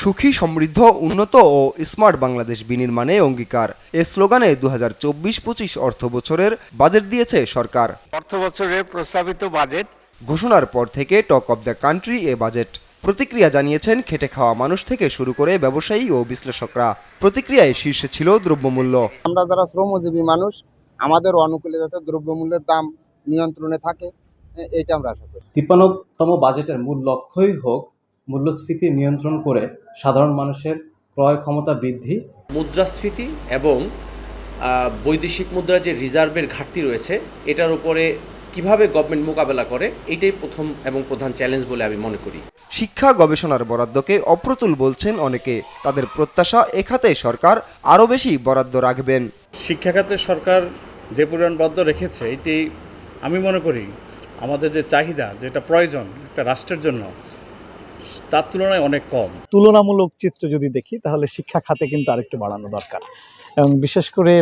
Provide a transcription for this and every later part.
সুখী, সমৃদ্ধ, উন্নত ও স্মার্ট বাংলাদেশ বিনির্মাণে অঙ্গীকার এ স্লোগানে 2024-25 অর্থ বছরের বাজেট দিয়েছে সরকার। অর্থ বছরের প্রস্তাবিত বাজেট ঘোষণার পর থেকে talk of the country A budget. প্রতিক্রিয়া জানিয়েছেন খেটে খাওয়া মানুষ থেকে শুরু করে ব্যবসায়ী ও বিশ্লেষকরা। প্রতিক্রিয়ায় শীর্ষে ছিল দ্রব্যমূল্য। আমরা যারা শ্রমজীবী মানুষ, আমাদের অনুকূলে যাতে দ্রব্যমূল্যের দাম নিয়ন্ত্রণে থাকে, এইটা আমরা আশা করি। 53তম বাজেটের মূল লক্ষ্যই হোক মূল্যস্ফীতি নিয়ন্ত্রণ করে সাধারণ মানুষের ক্রয় ক্ষমতা বৃদ্ধি, মুদ্রাস্ফীতি এবং বৈদেশিক মুদ্রার যে রিজার্ভের ঘাটতি রয়েছে এটার উপরে কিভাবে গভর্নমেন্ট মোকাবেলা করে, এটাই প্রথম এবং প্রধান চ্যালেঞ্জ বলে আমি মনে করি। শিক্ষা গবেষণার বরাদ্দকে অপ্রতুল বলছেন অনেকে। তাদের প্রত্যাশা এ খাতে সরকার আরও বেশি বরাদ্দ রাখবেন। শিক্ষা খাতে সরকার যে পরিমাণ বরাদ্দ রেখেছে, এটি আমি মনে করি আমাদের যে চাহিদা, যেটা প্রয়োজন একটা রাষ্ট্রের জন্য, তার তুলনায় অনেক কম। তুলনামূলক চিত্র যদি দেখি তাহলে শিক্ষা খাতে কিন্তু আরেকটু বাড়ানো দরকার, এবং বিশেষ করে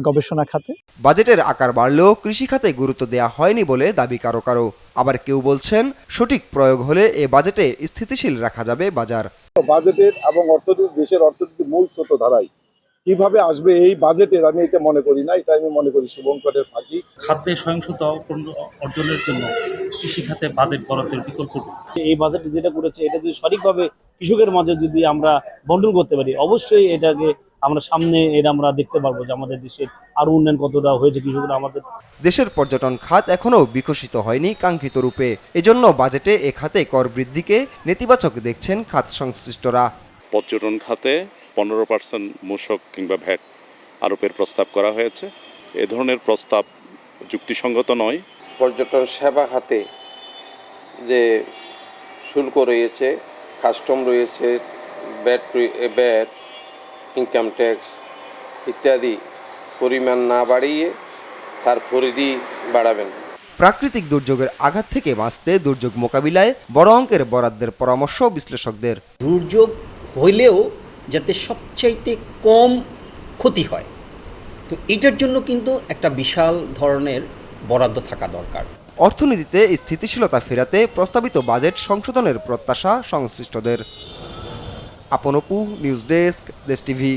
গবেষণা খাতে। বাজেটের আকার বাড়লেও কৃষি খাতে গুরুত্ব দেওয়া হয়নি বলে দাবি কারো কারো। আবার কেউ বলছেন সঠিক প্রয়োগ হলে এ বাজেটে স্থিতিশীল রাখা যাবে বাজার। বাজেটের এবং অর্থনীতি, দেশের অর্থনীতি মূল স্রোত ধারায় কিভাবে আসবে এই বাজেটের, আমি এটা মনে করি না। এটা আমি মনে করি শুভঙ্করের ফাঁকি। খাদ্যে সহিংসতা অর্জনের জন্য কৃষি খাতে বাজেট বরাদ্দের বিকল্প। এই বাজেট যেটা করেছে এটা যদি সঠিকভাবে কৃষকের মাঝে যদি আমরা বন্টন করতে পারি, অবশ্যই এটাকে আমরা সামনে আমরা দেখতে পারবো যে আমাদের দেশের আরো উন্নয়ন কতটা হয়েছে কৃষকরা আমাদের। দেশের পর্যটন খাত এখনও বিকশিত হয়নি কাঙ্ক্ষিত রূপে। এজন্য বাজেটে এ খাতে কর বৃদ্ধিকে নেতিবাচক দেখছেন খাত সংশ্লিষ্টরা। পর্যটন খাতে 15% মূসক কিংবা ভ্যাট আরোপের প্রস্তাব করা হয়েছে। এ ধরনের প্রস্তাব যুক্তিসঙ্গত নয়। পর্যটন সেবা খাতে যে শুল্ক রয়েছে, কাস্টম রয়েছে, ব্যাট, ইনকাম ট্যাক্স ইত্যাদি পরিমাণ না বাড়িয়ে তার পরিধি বাড়াবেন। প্রাকৃতিক দুর্যোগের আঘাত থেকে বাঁচতে দুর্যোগ মোকাবিলায় বড় অঙ্কের বরাদ্দের পরামর্শ বিশ্লেষকদের। দুর্যোগ হইলেও যাতে সবচাইতে কম ক্ষতি হয়, তো এটার জন্য কিন্তু একটা বিশাল ধরনের বরাদ্দ থাকা দরকার। অর্থনীতিতে স্থিতিশীলতা ফেরাতে প্রস্তাবিত বাজেট সংশোধনের প্রত্যাশা সংশ্লিষ্টদের। আপন অপু, নিউজ ডেস্ক, দেশ টিভি।